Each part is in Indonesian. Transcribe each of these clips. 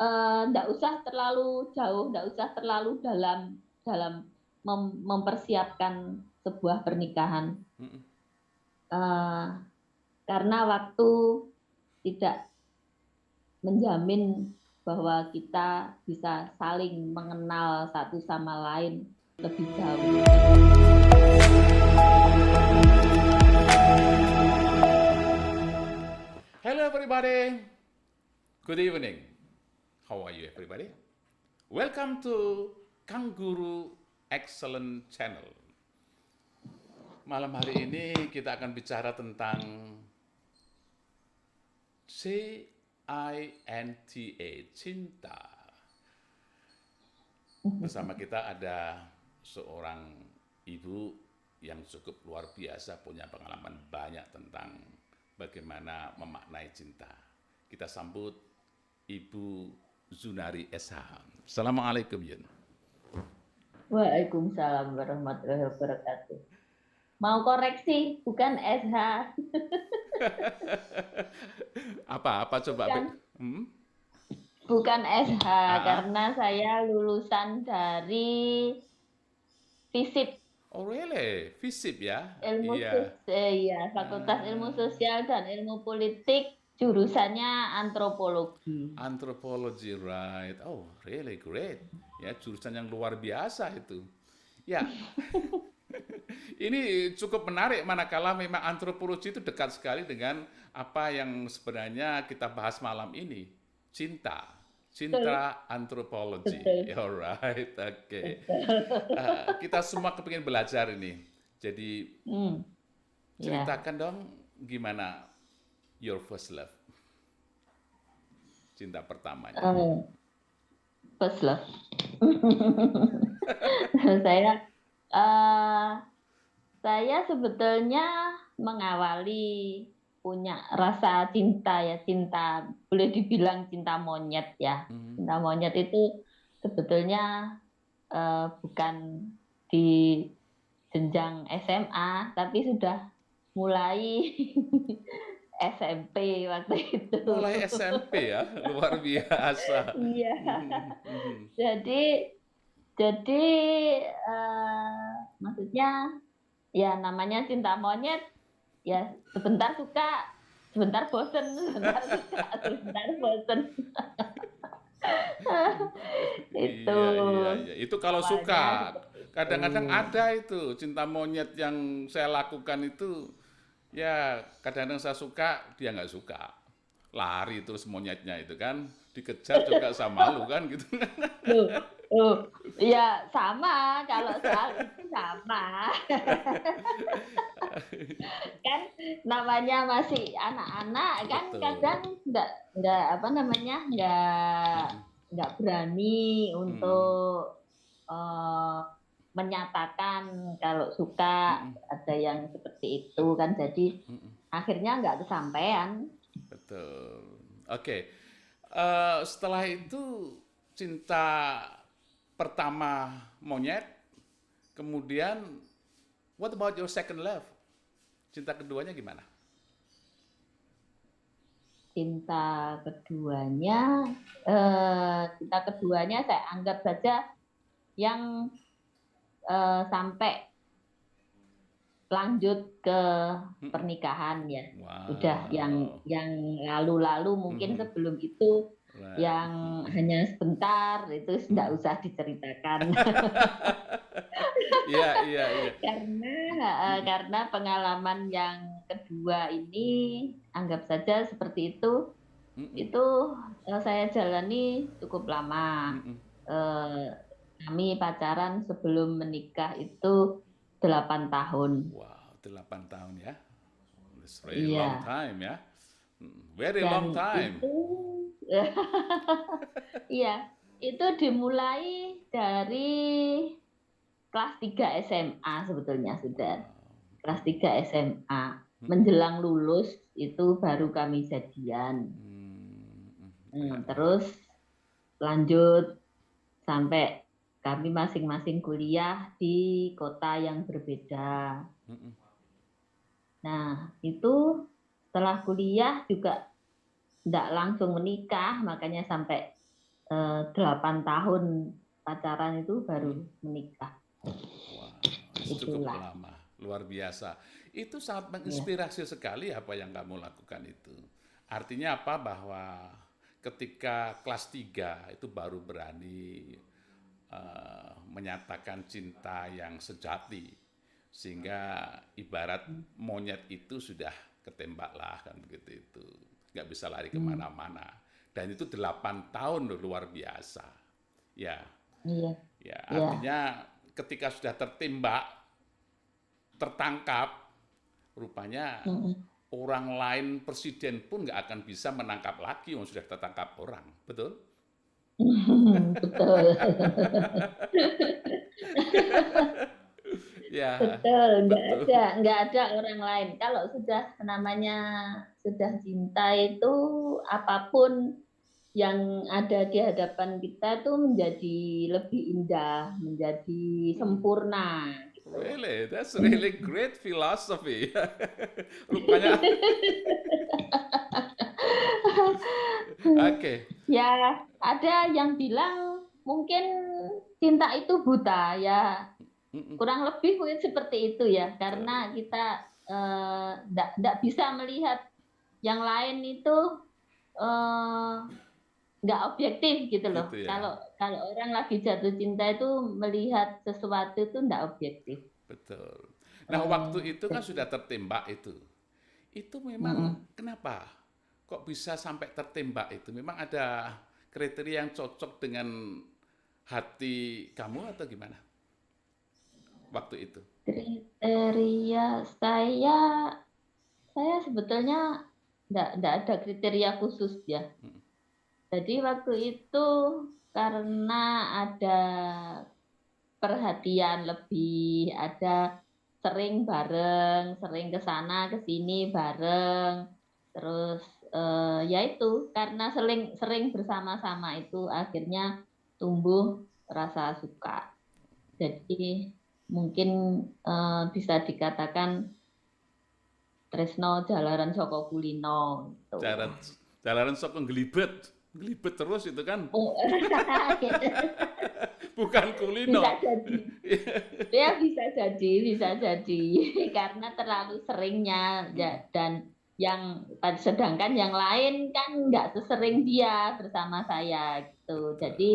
nggak usah terlalu jauh, nggak usah terlalu dalam dalam mempersiapkan sebuah pernikahan. Mm-mm. Eh, karena waktu tidak menjamin bahwa kita bisa saling mengenal satu sama lain lebih jauh. Hello everybody. Good evening. How are you everybody? Welcome to Kang Guru Excellent Channel. Malam hari ini kita akan bicara tentang CINTA, cinta. Bersama kita ada seorang ibu yang cukup luar biasa, punya pengalaman banyak tentang bagaimana memaknai cinta. Kita sambut Ibu Zunari SH. Assalamualaikum Yun. Waalaikumsalam warahmatullahi wabarakatuh. Mau koreksi, bukan SH. Apa coba? Bukan, Hmm? bukan SH, Ah, karena saya lulusan dari FISIP, oh really? Visip ya? Iya. Fakultas Ilmu Ah, Sosial dan Ilmu Politik, jurusannya antropologi. anthropology, right? Oh, really great. Ya, jurusan yang luar biasa itu. Ya, ini cukup menarik manakala memang antropologi itu dekat sekali dengan apa yang sebenarnya kita bahas malam ini. Cinta. Betul, Cinta antropologi. betul, Alright, oke. betul. Kita semua kepingin belajar ini. Jadi Hmm, ya. ceritakan dong gimana your first love, cinta pertamanya. First love. Saya eh, saya sebetulnya mengawali punya rasa cinta ya, cinta boleh dibilang cinta monyet ya. Hmm, Cinta monyet itu sebetulnya bukan di jenjang SMA, tapi sudah mulai SMP waktu itu. mulai SMP ya, luar biasa. Iya. Hmm, hmm, hmm. Jadi jadi maksudnya ya namanya cinta monyet ya sebentar suka, sebentar bosen, sebentar suka, sebentar bosen. Itu Iya, iya, iya. Itu kalau awalnya suka. seperti itu. Kadang-kadang ada itu cinta monyet yang saya lakukan itu. Ya, kadang-kadang saya suka, dia nggak suka. Lari terus monyetnya itu kan. Dikejar juga sama lu kan gitu. Loh, loh, ya sama kalau soal itu sama. Kan namanya masih anak-anak kan kadang Betul. nggak apa namanya Mm-mm. nggak berani Mm-mm. untuk eh, menyatakan kalau suka, Mm-mm. ada yang seperti itu kan jadi Mm-mm. akhirnya nggak kesampaian. Betul. Oke. Setelah itu cinta pertama monyet, kemudian what about your second love? Cinta keduanya gimana? Cinta keduanya saya anggap saja yang sampai lanjut ke Mm-mm. pernikahan ya. Sudah Wow. yang lalu-lalu mungkin Mhm. sebelum itu Right. yang hanya sebentar itu tidak Mhm. usah diceritakan. Iya, iya, iya. karena Mhm. karena pengalaman yang kedua ini anggap saja seperti Mhm. itu saya jalani cukup lama. Mhm. Eh, Kami pacaran sebelum menikah itu 8 tahun. Wow, 8 tahun ya. It's really long Iya, time ya. Very long dan time. itu iya, itu dimulai dari kelas 3 SMA sebetulnya sudah. Wow. Kelas 3 SMA. Mhm. Menjelang lulus itu baru kami jadian. Iya, iya. Terus lanjut sampai kami masing-masing kuliah di kota yang berbeda. Mhm. Nah, itu setelah kuliah juga tidak langsung menikah, makanya sampai 8 tahun pacaran itu baru menikah. Wah, cukup Itulah. lama, luar biasa. Itu sangat Ya. menginspirasi sekali apa yang kamu lakukan itu. Artinya apa? Bahwa ketika kelas 3 itu baru berani menyatakan cinta yang sejati. Sehingga ibarat monyet itu sudah ketembak lah kan begitu itu. Nggak bisa lari kemana-mana. Dan itu 8 tahun loh, luar biasa. Ya, Iya. ya Ya. artinya ketika sudah tertembak, tertangkap, rupanya Mm-mm. orang lain presiden pun nggak akan bisa menangkap lagi yang sudah tertangkap orang, betul? Betul. Ya, Betul, betul. nggak ada orang lain. Kalau sudah namanya sudah cinta itu apapun yang ada di hadapan kita tuh menjadi lebih indah, menjadi Hmm, sempurna gitu. really, that's really great philosophy. Rupanya, oke. Ya, ada yang bilang mungkin cinta itu buta ya, Mm-mm, kurang lebih mungkin seperti itu ya, karena betul. kita nggak bisa melihat yang lain itu eh, nggak objektif gitu loh. Gitu ya, Kalau kalau orang lagi jatuh cinta itu melihat sesuatu itu nggak objektif. betul. Nah, Eh, waktu itu kan jadi, sudah tertembak itu. Itu memang mm-mm. kenapa? Kok bisa sampai tertembak itu? Memang ada kriteria yang cocok dengan hati kamu atau gimana waktu itu? Kriteria saya sebetulnya nggak ada kriteria khusus ya. Hmm, Jadi waktu itu karena ada perhatian lebih, ada sering bareng, sering ke sana ke sini bareng. Terus ya itu karena sering sering bersama-sama itu akhirnya tumbuh rasa suka. Jadi mungkin bisa dikatakan tresno jalaran saka kulino gitu. Cara jalanan sok ngelibet, ngelibet terus itu kan Oh, bukan bisa kulino. jadi. Ya bisa jadi karena terlalu seringnya ya, dan yang sedangkan yang lain kan nggak sesering dia bersama saya gitu. Betul. Jadi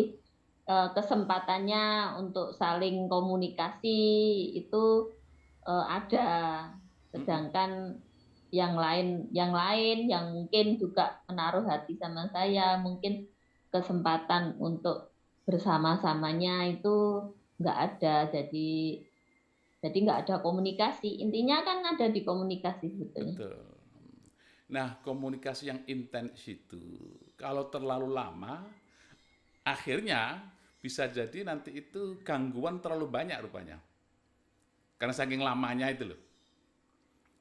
kesempatannya untuk saling komunikasi itu ada, Mm-mm. sedangkan yang lain yang mungkin juga menaruh hati sama saya, mungkin kesempatan untuk bersama-samanya itu nggak ada. Jadi nggak ada komunikasi, intinya kan ada di komunikasi sebetulnya. Betul. Nah, komunikasi yang intens itu kalau terlalu lama, akhirnya bisa jadi nanti itu gangguan terlalu banyak rupanya. Karena saking lamanya itu loh.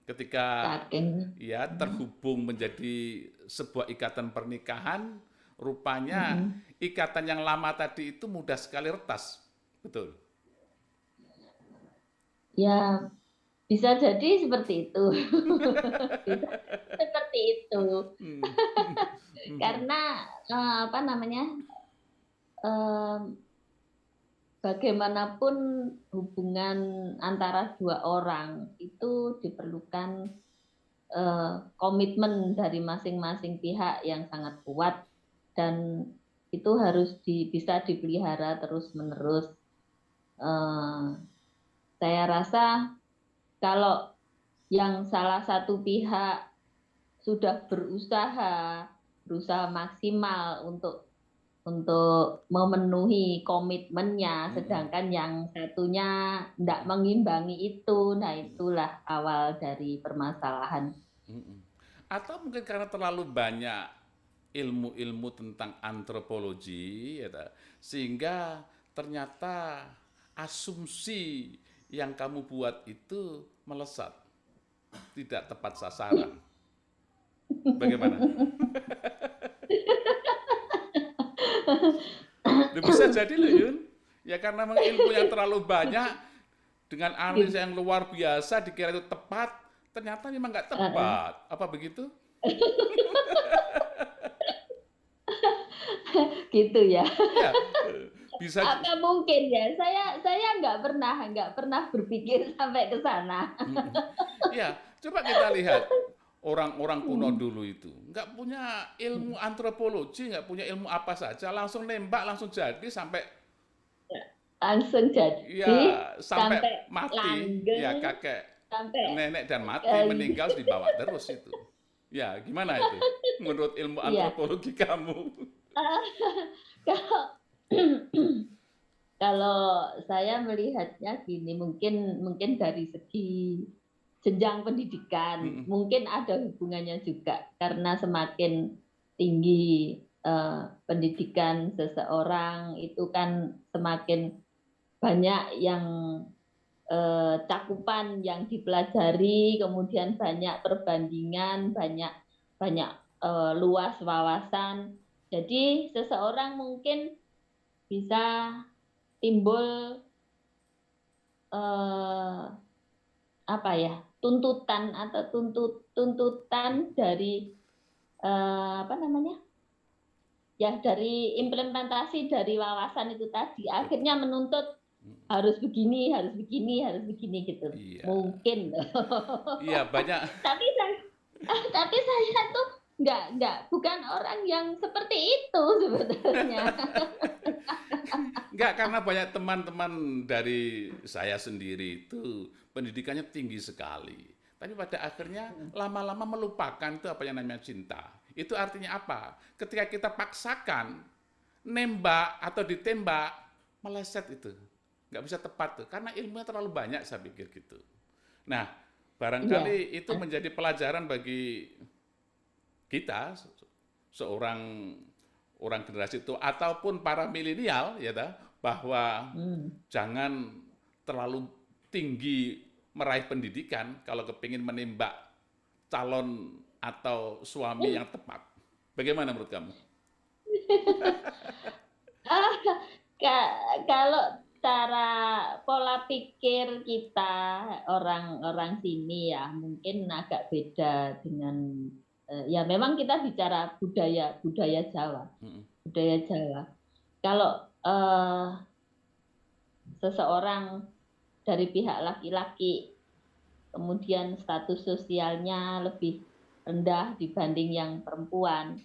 Ketika Saking ya terhubung menjadi sebuah ikatan pernikahan, rupanya mm-mm. ikatan yang lama tadi itu mudah sekali retas. Betul. Ya bisa jadi seperti itu. Bisa seperti itu Hmm. karena apa namanya, eh, bagaimanapun hubungan antara dua orang itu diperlukan komitmen dari masing-masing pihak yang sangat kuat, dan itu harus bisa dipelihara terus-menerus. Eh, saya rasa kalau yang salah satu pihak sudah berusaha maksimal untuk memenuhi komitmennya, Mm-mm. sedangkan yang satunya tidak mengimbangi itu, nah itulah awal dari permasalahan. Mm-mm. Atau mungkin karena terlalu banyak ilmu-ilmu tentang antropologi, ya, sehingga ternyata asumsi yang kamu buat itu melesat, tidak tepat sasaran. Bagaimana? Loh, bisa jadi loh Yun. Ya karena memang ilmu yang terlalu banyak dengan analisa yang luar biasa dikira itu tepat, ternyata memang nggak tepat. Apa begitu? gitu ya. Ya, bisa Apa mungkin ya? Saya nggak pernah berpikir sampai ke sana. ya, coba kita lihat orang-orang kuno Hmm, dulu itu nggak punya ilmu antropologi, nggak punya ilmu apa saja, langsung nembak, langsung jadi sampai langsung ya jadi sampai sampai mati, ya langgeng kakek, sampai nenek dan mati eh, meninggal dibawa terus itu. Ya, gimana itu? Menurut ilmu iya. antropologi kamu? Kalau kalau saya melihatnya gini, mungkin mungkin dari segi jenjang pendidikan, Mm-mm. mungkin ada hubungannya juga karena semakin tinggi pendidikan seseorang itu kan semakin banyak yang cakupan yang dipelajari, kemudian banyak perbandingan, banyak banyak luas wawasan. Jadi seseorang mungkin bisa timbul eh, apa ya, tuntutan atau tuntutan dari apa namanya, ya dari implementasi dari wawasan itu tadi Betul. akhirnya menuntut harus begini, harus begini, harus begini gitu. Iya, Mungkin. iya banyak. Tapi saya tapi saya tuh bukan orang yang seperti itu sebetulnya. Enggak, karena banyak teman-teman dari saya sendiri itu pendidikannya tinggi sekali. Tapi pada akhirnya lama-lama melupakan itu apa yang namanya cinta. Itu artinya apa? Ketika kita paksakan nembak atau ditembak, meleset itu. Nggak bisa tepat tuh. Karena ilmunya terlalu banyak saya pikir gitu. Nah, Iya. barangkali itu menjadi pelajaran bagi kita, seorang orang generasi itu ataupun para milenial ya bahwa Hmm. jangan terlalu tinggi meraih pendidikan kalau kepingin menembak calon atau suami yang tepat. Bagaimana menurut kamu? Ah, kalau cara pola pikir kita orang-orang sini ya mungkin agak beda dengan ya memang kita bicara budaya budaya Jawa, Mm-mm. budaya Jawa. Kalau seseorang dari pihak laki-laki kemudian status sosialnya lebih rendah dibanding yang perempuan,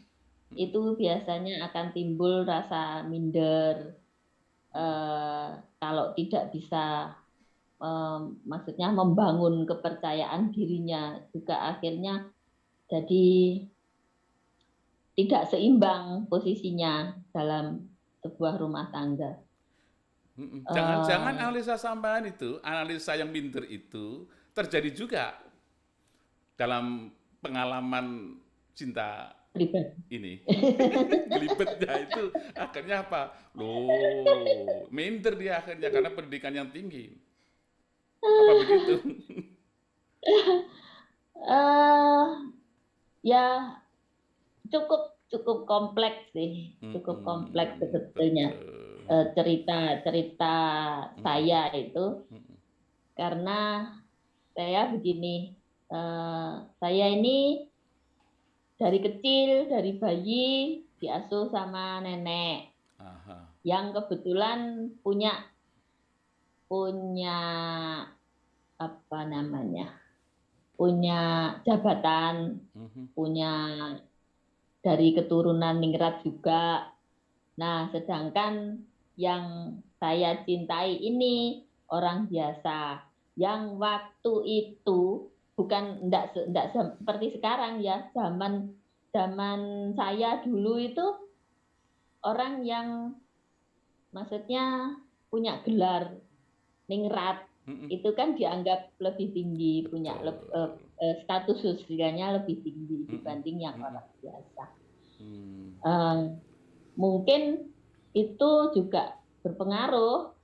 itu biasanya akan timbul rasa minder, kalau tidak bisa maksudnya membangun kepercayaan dirinya juga akhirnya jadi tidak seimbang posisinya dalam sebuah rumah tangga. Jangan-jangan Eh, analisa sampean itu, analisa yang minder itu terjadi juga dalam pengalaman cinta Pribadi. ini. Gelibetnya itu akhirnya apa? Loh, minder dia akhirnya karena pendidikan yang tinggi. Apa begitu? eh, ya cukup cukup kompleks sih, cukup kompleks sebetulnya Betul. cerita-cerita Mm, saya itu mm, karena saya begini, saya ini dari kecil, dari bayi diasuh sama nenek aha. yang kebetulan punya punya apa namanya, punya jabatan, Mhm, punya dari keturunan ningrat juga. Nah, sedangkan yang saya cintai ini orang biasa yang waktu itu bukan enggak seperti sekarang ya. Zaman zaman saya dulu itu orang yang maksudnya punya gelar ningrat mhm, itu kan dianggap lebih tinggi, punya betul. status sosialnya lebih tinggi Mhm, dibanding yang mhm, orang biasa. hmm, Eh, Mungkin itu juga berpengaruh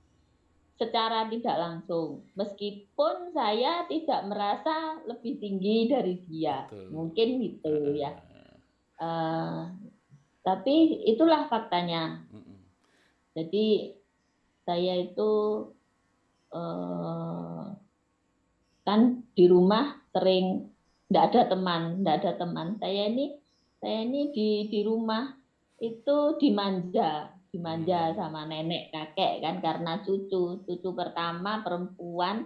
secara tidak langsung. Meskipun saya tidak merasa lebih tinggi dari dia, betul. mungkin gitu ya. Heeh, Eh, tapi itulah faktanya. mhm, Jadi saya itu eh, kan di rumah sering tidak ada teman, tidak ada teman. Saya ini di rumah itu dimanja Hmm. sama nenek kakek kan karena cucu pertama perempuan.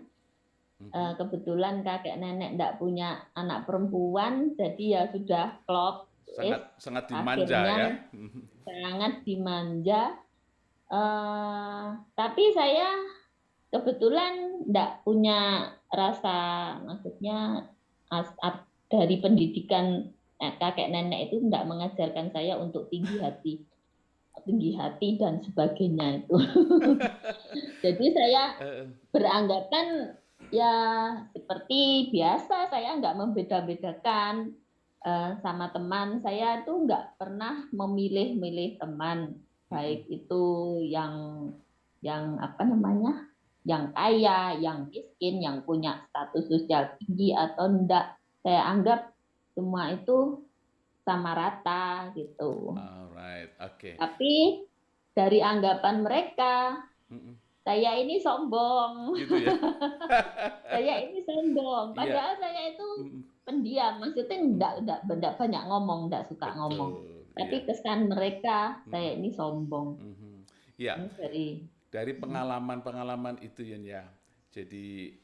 Mhm. Kebetulan kakek nenek enggak punya anak perempuan, jadi ya sudah klop. Sangat Wis, sangat dimanja ya. akhirnya sangat dimanja. Tapi saya kebetulan enggak punya rasa, maksudnya dari pendidikan kakek nenek itu enggak mengajarkan saya untuk tinggi hati dan sebagainya itu. Jadi saya Eh, beranggapan ya seperti biasa, saya nggak membeda-bedakan sama teman. Saya tuh nggak pernah memilih-milih teman, mm-mm. baik itu yang apa namanya, yang kaya, yang miskin, yang punya status sosial tinggi atau enggak. Saya anggap semua itu sama rata gitu. Alright, oke. Tapi dari anggapan mereka, Mm-mm. saya ini sombong. Gitu ya. Saya ini sombong. Iya. Padahal saya itu Mm-mm. pendiam. Maksudnya enggak banyak ngomong, enggak suka ngomong. Betul, iya. Tapi kesan mereka, saya Mm-mm. ini sombong. Mhm. Iya, Ini dari dari pengalaman-pengalaman itu Yun ya. Jadi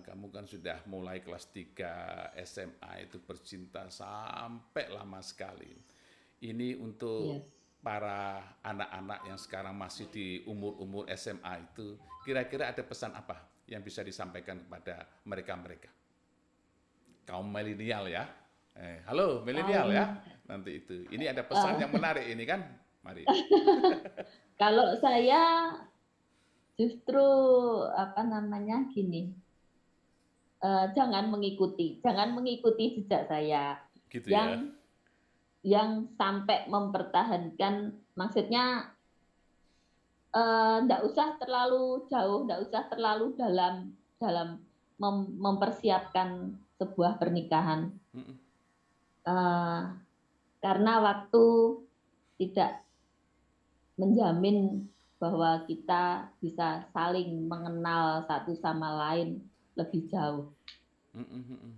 kamu kan sudah mulai kelas 3 SMA itu bercinta sampai lama sekali. Ini untuk ya, para anak-anak yang sekarang masih di umur-umur SMA itu, kira-kira ada pesan apa yang bisa disampaikan kepada mereka-mereka? Kaum milenial ya. Halo milenial ya. kaum Nanti itu. Ini ada pesan yang eh, menarik ini kan. Mari. kalau saya justru apa namanya gini, jangan mengikuti jejak saya Gitu ya. yang sampai mempertahankan, maksudnya nggak usah terlalu jauh, nggak usah terlalu dalam dalam mempersiapkan sebuah pernikahan. Mm-mm. Eh, karena waktu tidak menjamin bahwa kita bisa saling mengenal satu sama lain lebih jauh. Mm-mm, mm-mm.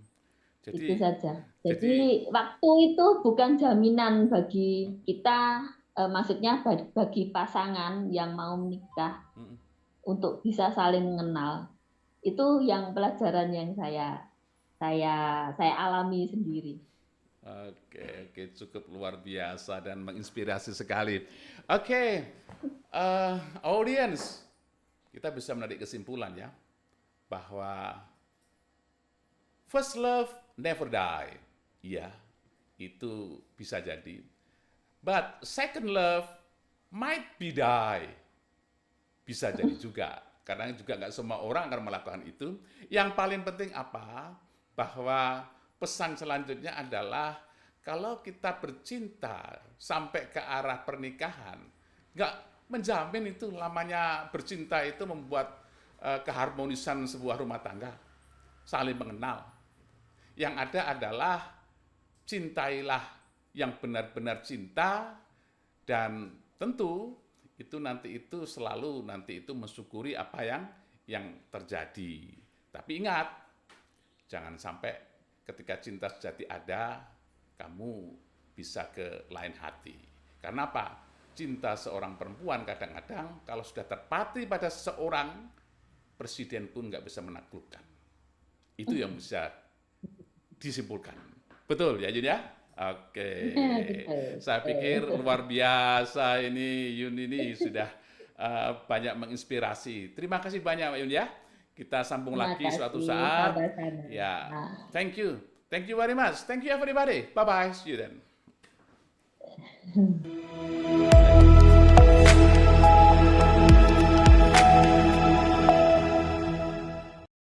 Itu Jadi, saja. jadi, Jadi waktu itu bukan jaminan bagi kita, maksudnya bagi pasangan yang mau menikah mm-mm. untuk bisa saling mengenal. Itu yang pelajaran yang saya alami sendiri. Oke, oke, cukup luar biasa dan menginspirasi sekali. Oke, audience, kita bisa menarik kesimpulan ya bahwa first love never die. Iya, itu bisa jadi. But second love might be die. Bisa jadi juga. Karena juga nggak semua orang akan melakukan itu. Yang paling penting apa? Bahwa pesan selanjutnya adalah kalau kita bercinta sampai ke arah pernikahan, nggak menjamin itu lamanya bercinta itu membuat keharmonisan sebuah rumah tangga, saling mengenal. Yang ada adalah cintailah yang benar-benar cinta, dan tentu itu nanti itu selalu nanti itu mensyukuri apa yang terjadi. Tapi ingat, jangan sampai ketika cinta sejati ada, kamu bisa ke lain hati. Karena apa? Cinta seorang perempuan kadang-kadang kalau sudah terpatri pada seseorang, presiden pun nggak bisa menaklukkan. Itu yang bisa disimpulkan. Betul ya Jun ya? Oke. Betul, Saya pikir betul. luar biasa ini Yun ini sudah banyak menginspirasi. Terima kasih banyak Yun ya. Kita sambung Terima lagi suatu kasih, saat. sama-sama. Ya. Nah. Thank you. Thank you very much. Thank you everybody. Bye bye. See you then.